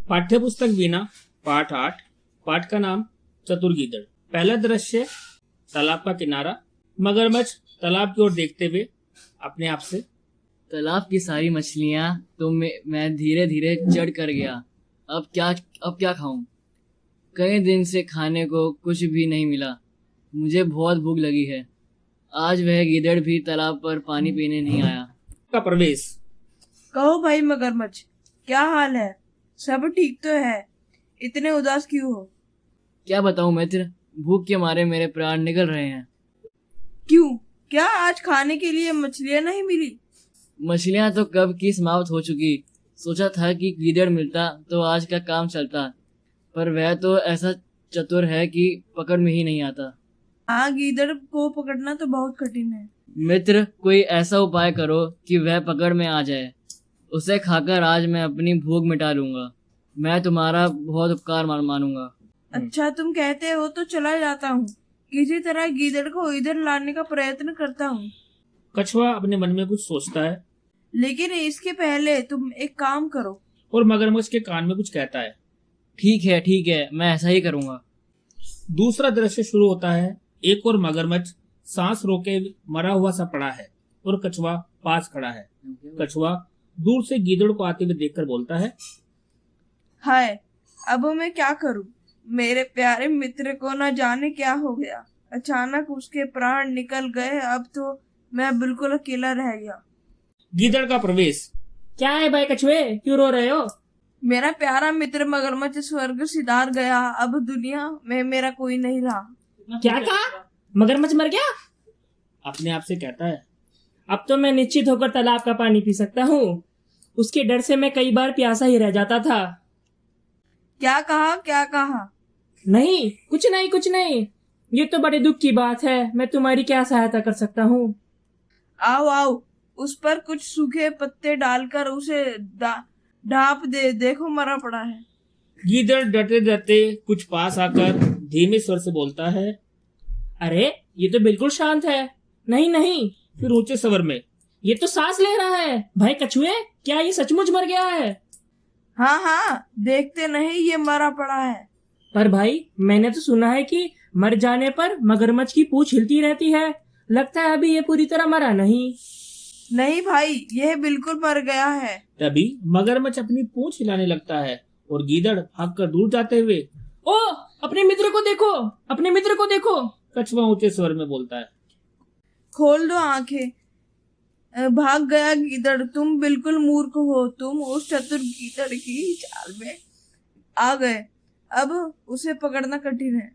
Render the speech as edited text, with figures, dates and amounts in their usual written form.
पाठ्यपुस्तक वीणा पाठ 8। पाठ का नाम चतुर गीदड़। पहला दृश्य, तालाब का किनारा। मगरमच्छ तालाब की ओर देखते हुए अपने आप से, तालाब की सारी मछलियां तो मैं धीरे धीरे चढ़ कर गया। अब क्या खाऊं? कई दिन से खाने को कुछ भी नहीं मिला। मुझे बहुत भूख लगी है। आज वह गीदड़ भी तालाब पर पानी पीने नहीं आया। का प्रवेश। कहो भाई मगरमच्छ, क्या हाल है? सब ठीक तो है? इतने उदास क्यों हो? क्या बताऊं मित्र, भूख के मारे मेरे प्राण निकल रहे हैं। क्यों? क्या आज खाने के लिए मछलियां नहीं मिली? मछलियां तो कब की समाप्त हो चुकी। सोचा था कि गीदड़ मिलता तो आज का काम चलता, पर वह तो ऐसा चतुर है कि पकड़ में ही नहीं आता। हाँ, गीदड़ को पकड़ना तो बहुत कठिन है। मित्र, कोई ऐसा उपाय करो कि वह पकड़ में आ जाए। उसे खाकर आज मैं अपनी भूख मिटा लूंगा। मैं तुम्हारा बहुत उपकार मानूंगा। अच्छा, तुम कहते हो तो चला जाता हूँ। किसी तरह गीदड़ को इधर लाने का प्रयत्न करता हूँ। कछुआ अपने मन में कुछ सोचता है, लेकिन इसके पहले तुम एक काम करो। और मगरमच्छ के कान में कुछ कहता है। ठीक है, मैं ऐसा ही करूंगा। दूसरा दृश्य शुरू होता है। एक और मगरमच्छ सांस रोके मरा हुआ सा पड़ा है और कछुआ पास खड़ा है। कछुआ दूर से गीदड़ को आते हुए देखकर बोलता है, हाय, अब मैं क्या करूं? मेरे प्यारे मित्र को न जाने क्या हो गया। अचानक उसके प्राण निकल गए। अब तो मैं बिल्कुल अकेला रह गया। गीदड़ का प्रवेश। क्या है भाई कछुए, क्यों रो रहे हो? मेरा प्यारा मित्र मगरमच्छ स्वर्ग सिधार गया। अब दुनिया में मेरा कोई नहीं रहा। क्या कहा? मगरमच्छ मर गया? अपने आप से कहता है, अब तो मैं निश्चित होकर तालाब का पानी पी सकता हूँ। उसके डर से मैं कई बार प्यासा ही रह जाता था। क्या कहा? नहीं, कुछ नहीं। ये तो बड़े दुख की बात है। मैं तुम्हारी क्या सहायता कर सकता हूँ? आओ, उस पर कुछ सूखे पत्ते डालकर उसे ढाप दे। देखो, मरा पड़ा है। गीदड़ डरते डरते कुछ पास आकर धीमे स्वर से बोलता है, अरे, ये तो बिल्कुल शांत है। नहीं, फिर ऊंचे स्वर में, ये तो सांस ले रहा है। भाई कछुए, क्या ये सचमुच मर गया है? हाँ, देखते नहीं, ये मरा पड़ा है। पर भाई, मैंने तो सुना है कि मर जाने पर मगरमच्छ की पूंछ हिलती रहती है। लगता है अभी ये पूरी तरह मरा नहीं। नहीं भाई, यह बिल्कुल मर गया है। तभी मगरमच्छ अपनी पूंछ हिलाने लगता है और गीदड़ भागकर दूर जाते हुए, ओ, अपने मित्र को देखो। कछुआ ऊंचे स्वर में बोलता है, खोल दो आंखें। भाग गया गीदड़। तुम बिल्कुल मूर्ख हो। तुम उस चतुर गीदड़ की चाल में आ गए। अब उसे पकड़ना कठिन है।